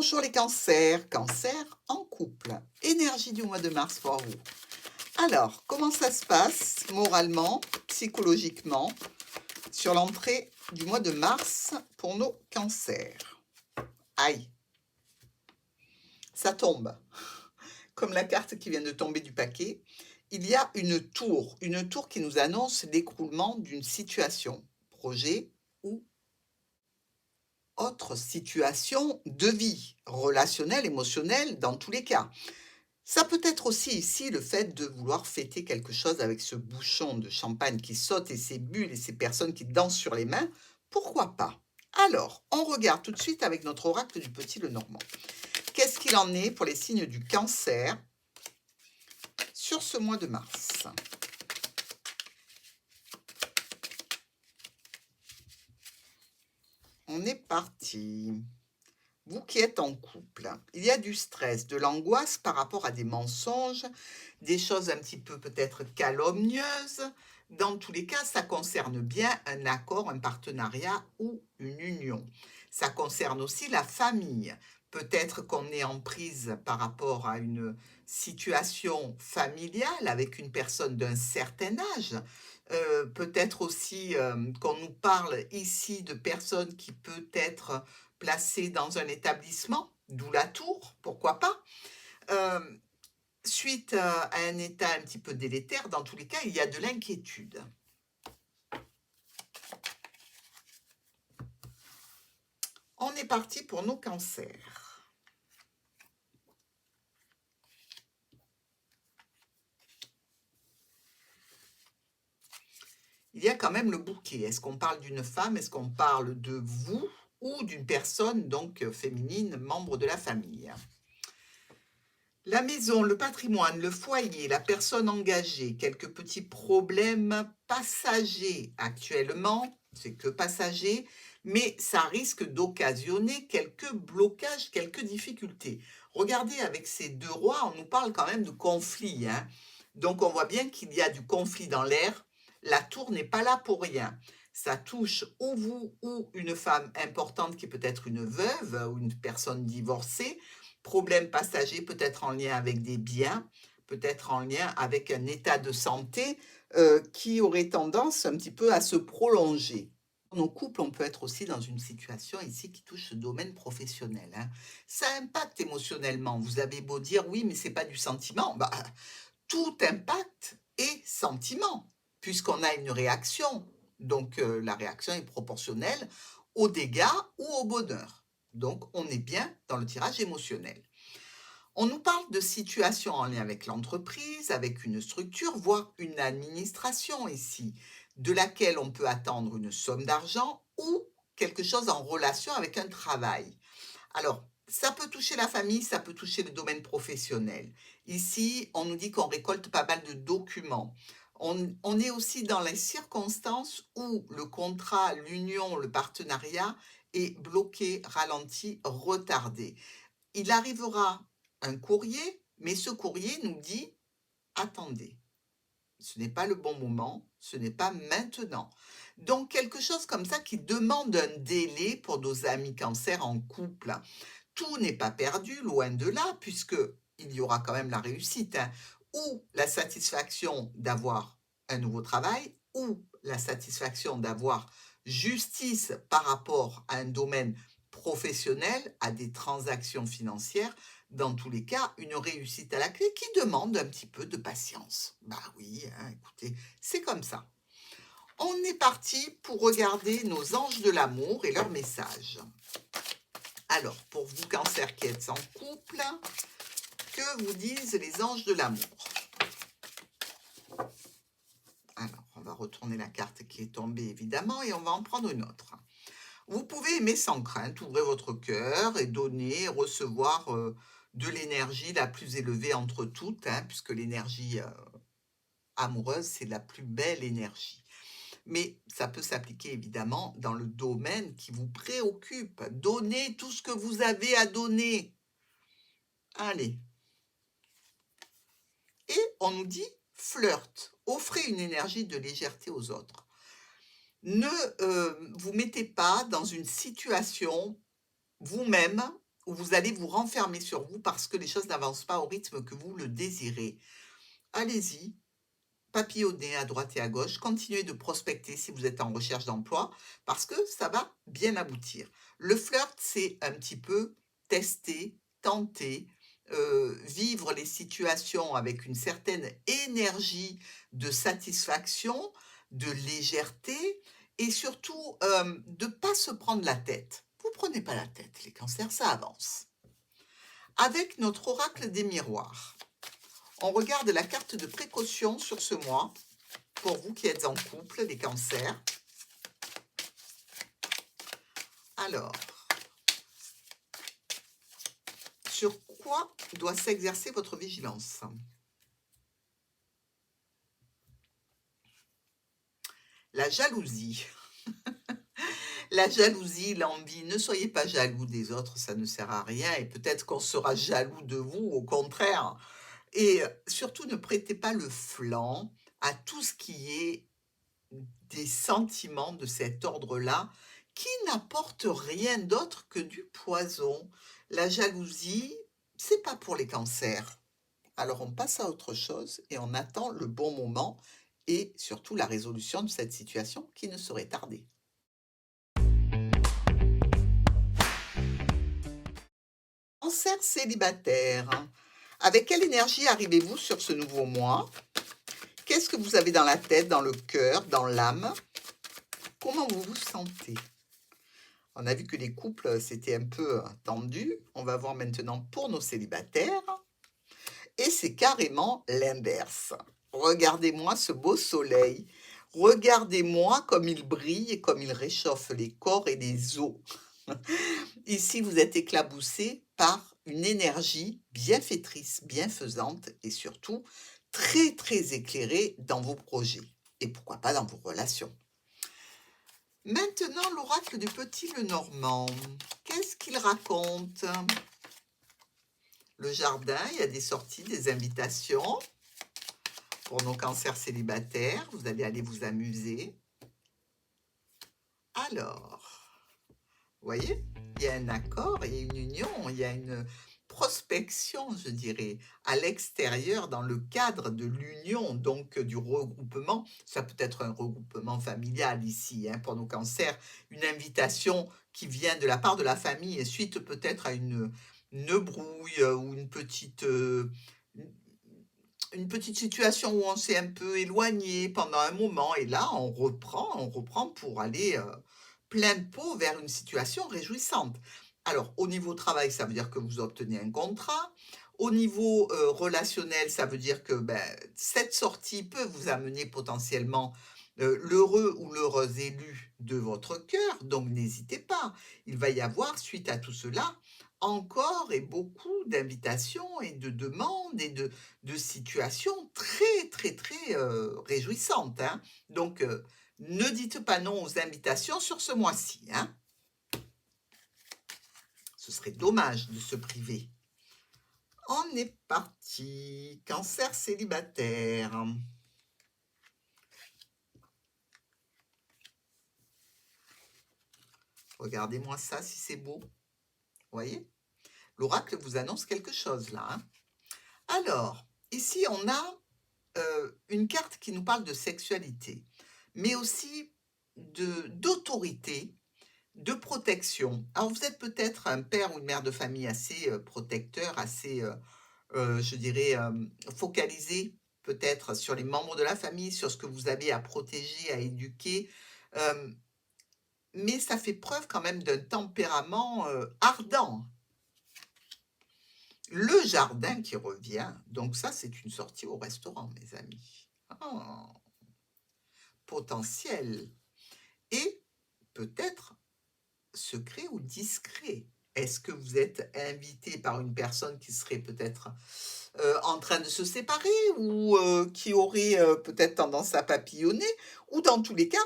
Bonjour les cancers, cancer en couple. Énergie du mois de mars pour vous. Alors, comment ça se passe moralement, psychologiquement, sur l'entrée du mois de mars pour nos cancers? Aïe, ça tombe. Comme la carte qui vient de tomber du paquet, il y a une tour qui nous annonce l'écroulement d'une situation, projet ou autre situation de vie, relationnelle, émotionnelle, dans tous les cas. Ça peut être aussi ici le fait de vouloir fêter quelque chose avec ce bouchon de champagne qui saute et ces bulles et ces personnes qui dansent sur les mains. Pourquoi pas? Alors, on regarde tout de suite avec notre oracle du Petit Lenormand. Qu'est-ce qu'il en est pour les signes du cancer sur ce mois de mars? On est parti. Vous qui êtes en couple, il y a du stress, de l'angoisse par rapport à des mensonges, des choses un petit peu peut-être calomnieuses. Dans tous les cas, ça concerne bien un accord, un partenariat ou une union. Ça concerne aussi la famille. Peut-être qu'on est en prise par rapport à une situation familiale avec une personne d'un certain âge. Peut-être aussi qu'on nous parle ici de personnes qui peut être placées dans un établissement, d'où la tour, pourquoi pas. Euh, Suite à un état un petit peu délétère, dans tous les cas, il y a de l'inquiétude. On est parti pour nos cancers. Il y a quand même le bouquet. Est-ce qu'on parle d'une femme? Est-ce qu'on parle de vous ou d'une personne donc féminine, membre de la famille? La maison, le patrimoine, le foyer, la personne engagée, quelques petits problèmes passagers actuellement, c'est que passager, mais ça risque d'occasionner quelques blocages, quelques difficultés. Regardez, avec ces deux rois, on nous parle quand même de conflit, hein. Donc on voit bien qu'il y a du conflit dans l'air. La tour n'est pas là pour rien. Ça touche ou vous ou une femme importante qui peut être une veuve ou une personne divorcée. Problème passager peut-être en lien avec des biens, peut-être en lien avec un état de santé qui aurait tendance un petit peu à se prolonger. Dans nos couples, on peut être aussi dans une situation ici qui touche ce domaine professionnel, hein. Ça impacte émotionnellement. Vous avez beau dire oui, mais c'est pas du sentiment. Bah, tout impact est sentiment, puisqu'on a une réaction. Donc la réaction est proportionnelle aux dégâts ou au bonheur. Donc on est bien dans le tirage émotionnel. On nous parle de situations en lien avec l'entreprise, avec une structure, voire une administration ici, de laquelle on peut attendre une somme d'argent ou quelque chose en relation avec un travail. Alors, ça peut toucher la famille, ça peut toucher le domaine professionnel. Ici, on nous dit qu'on récolte pas mal de documents. On est aussi dans les circonstances où le contrat, l'union, le partenariat est bloqué, ralenti, retardé. Il arrivera un courrier, mais ce courrier nous dit attendez. Ce n'est pas le bon moment, ce n'est pas maintenant. Donc quelque chose comme ça qui demande un délai pour nos amis cancer en couple. Tout n'est pas perdu, loin de là, puisque il y aura quand même la réussite, hein, ou la satisfaction d'avoir un nouveau travail, ou la satisfaction d'avoir justice par rapport à un domaine professionnel, à des transactions financières. Dans tous les cas, une réussite à la clé qui demande un petit peu de patience. Bah oui, hein, écoutez, c'est comme ça. On est parti pour regarder nos anges de l'amour et leurs messages. Alors, pour vous, cancer qui êtes en couple, que vous disent les anges de l'amour? Alors, on va retourner la carte qui est tombée, évidemment, et on va en prendre une autre. Vous pouvez aimer sans crainte, ouvrez votre cœur et donner, recevoir de l'énergie la plus élevée entre toutes, hein, puisque l'énergie amoureuse, c'est la plus belle énergie. Mais ça peut s'appliquer évidemment dans le domaine qui vous préoccupe. Donnez tout ce que vous avez à donner. Allez. Et on nous dit flirte. Offrez une énergie de légèreté aux autres. Ne vous mettez pas dans une situation vous-même où vous allez vous renfermer sur vous parce que les choses n'avancent pas au rythme que vous le désirez. Allez-y, papillonnez à droite et à gauche, continuez de prospecter si vous êtes en recherche d'emploi parce que ça va bien aboutir. Le flirt, c'est un petit peu tester, tenter, vivre les situations avec une certaine énergie de satisfaction, de légèreté et surtout de ne pas se prendre la tête. Vous ne prenez pas la tête, les cancers, ça avance. Avec notre oracle des miroirs, on regarde la carte de précaution sur ce mois, pour vous qui êtes en couple, les cancers. Alors, sur quoi doit s'exercer votre vigilance? La jalousie. La jalousie, l'envie, ne soyez pas jaloux des autres, ça ne sert à rien. Et peut-être qu'on sera jaloux de vous, au contraire. Et surtout, ne prêtez pas le flanc à tout ce qui est des sentiments de cet ordre-là qui n'apportent rien d'autre que du poison. La jalousie, c'est pas pour les cancers. Alors on passe à autre chose et on attend le bon moment et surtout la résolution de cette situation qui ne saurait tarder. Cancer célibataire. Avec quelle énergie arrivez-vous sur ce nouveau mois? Qu'est-ce que vous avez dans la tête, dans le cœur, dans l'âme? Comment vous vous sentez? On a vu que les couples, c'était un peu tendu. On va voir maintenant pour nos célibataires. Et c'est carrément l'inverse. Regardez-moi ce beau soleil. Regardez-moi comme il brille et comme il réchauffe les corps et les os. Ici, vous êtes éclaboussé par une énergie bienfaitrice, bienfaisante et surtout très, très éclairée dans vos projets. Et pourquoi pas dans vos relations. Maintenant, l'oracle du petit Lenormand. Qu'est-ce qu'il raconte? Le jardin, il y a des sorties, des invitations pour nos cancers célibataires. Vous allez aller vous amuser. Alors, vous voyez, il y a un accord, il y a une union, il y a une prospection, je dirais, à l'extérieur dans le cadre de l'union, donc du regroupement. Ça peut être un regroupement familial ici, hein, pour nos cancers, une invitation qui vient de la part de la famille et suite peut-être à une brouille ou une petite situation où on s'est un peu éloigné pendant un moment et là on reprend pour aller plein pot vers une situation réjouissante. Alors au niveau travail, ça veut dire que vous obtenez un contrat. Au niveau relationnel, ça veut dire que cette sortie peut vous amener potentiellement l'heureux ou l'heureuse élu de votre cœur. Donc n'hésitez pas. Il va y avoir, suite à tout cela, encore et beaucoup d'invitations et de demandes et de situations très, très, très réjouissantes, hein. Donc, ne dites pas non aux invitations sur ce mois-ci, hein. Ce serait dommage de se priver. On est parti. Cancer célibataire. Regardez-moi ça si c'est beau. Vous voyez? L'oracle vous annonce quelque chose là, hein. Alors, ici, on a une carte qui nous parle de sexualité, mais aussi d'autorité, de protection. Alors, vous êtes peut-être un père ou une mère de famille assez protecteur, assez, je dirais, focalisé peut-être sur les membres de la famille, sur ce que vous avez à protéger, à éduquer, euh, mais ça fait preuve quand même d'un tempérament ardent. Le jardin qui revient, donc ça, c'est une sortie au restaurant, mes amis. Oh, potentiel. Et peut-être secret ou discret. Est-ce que vous êtes invité par une personne qui serait peut-être en train de se séparer ou qui aurait peut-être tendance à papillonner ou dans tous les cas,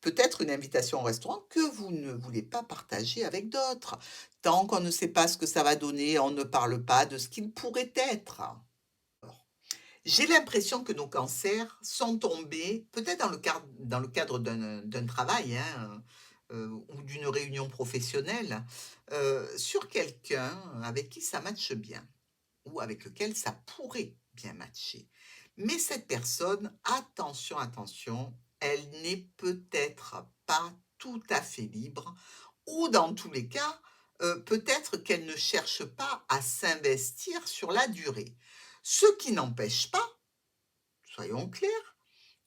peut-être une invitation au restaurant que vous ne voulez pas partager avec d'autres. Tant qu'on ne sait pas ce que ça va donner, on ne parle pas de ce qu'il pourrait être. J'ai l'impression que nos cancers sont tombés, peut-être dans le cadre d'un travail, hein, ou d'une réunion professionnelle, sur quelqu'un avec qui ça matche bien ou avec lequel ça pourrait bien matcher. Mais cette personne, attention, attention, elle n'est peut-être pas tout à fait libre ou dans tous les cas, peut-être qu'elle ne cherche pas à s'investir sur la durée. Ce qui n'empêche pas, soyons clairs,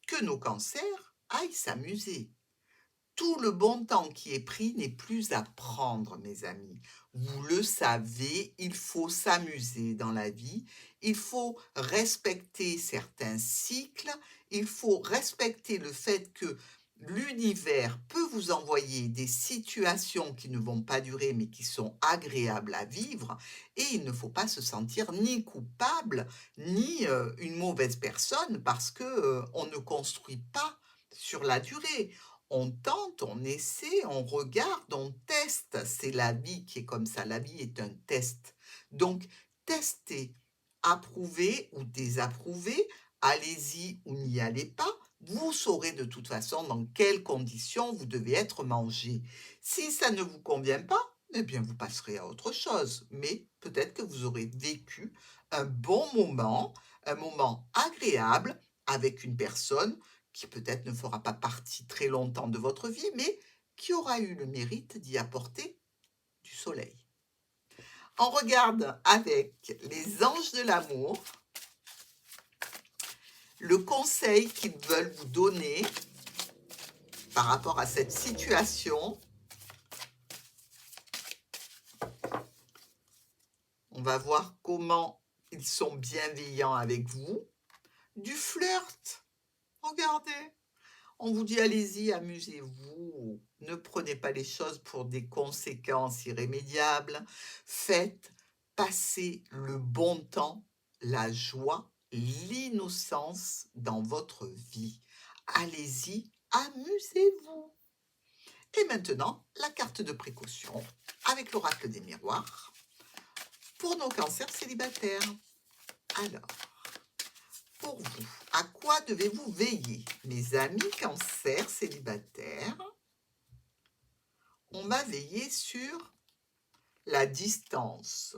que nos cancers aillent s'amuser. Tout le bon temps qui est pris n'est plus à prendre, mes amis. Vous le savez, il faut s'amuser dans la vie, il faut respecter certains cycles, il faut respecter le fait que l'univers peut vous envoyer des situations qui ne vont pas durer mais qui sont agréables à vivre et il ne faut pas se sentir ni coupable ni une mauvaise personne parce que on ne construit pas sur la durée. On tente, on essaie, on regarde, on teste. C'est la vie qui est comme ça. La vie est un test. Donc, testez, approuvez ou désapprouvez, allez-y ou n'y allez pas. Vous saurez de toute façon dans quelles conditions vous devez être mangé. Si ça ne vous convient pas, eh bien, vous passerez à autre chose. Mais peut-être que vous aurez vécu un bon moment, un moment agréable avec une personne qui peut-être ne fera pas partie très longtemps de votre vie, mais qui aura eu le mérite d'y apporter du soleil. On regarde avec les anges de l'amour le conseil qu'ils veulent vous donner par rapport à cette situation. On va voir comment ils sont bienveillants avec vous. Du flirt, regardez. On vous dit allez-y, amusez-vous, ne prenez pas les choses pour des conséquences irrémédiables, faites passer le bon temps, la joie, l'innocence dans votre vie. Allez-y, amusez-vous. Et maintenant, la carte de précaution avec l'oracle des miroirs pour nos cancers célibataires. Alors, pour vous, à quoi devez-vous veiller? Mes amis cancers célibataires, on va veiller sur la distance.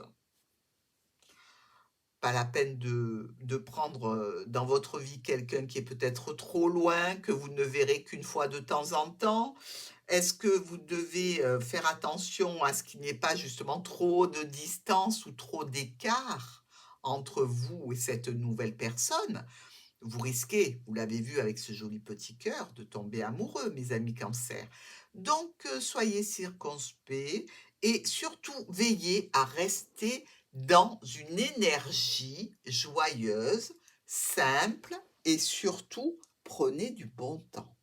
Pas la peine de prendre dans votre vie quelqu'un qui est peut-être trop loin, que vous ne verrez qu'une fois de temps en temps. Est-ce que vous devez faire attention à ce qu'il n'y ait pas justement trop de distance ou trop d'écart entre vous et cette nouvelle personne? Vous risquez, vous l'avez vu avec ce joli petit cœur, de tomber amoureux, mes amis cancers. Donc, soyez circonspects et surtout veillez à rester dans une énergie joyeuse, simple et surtout prenez du bon temps.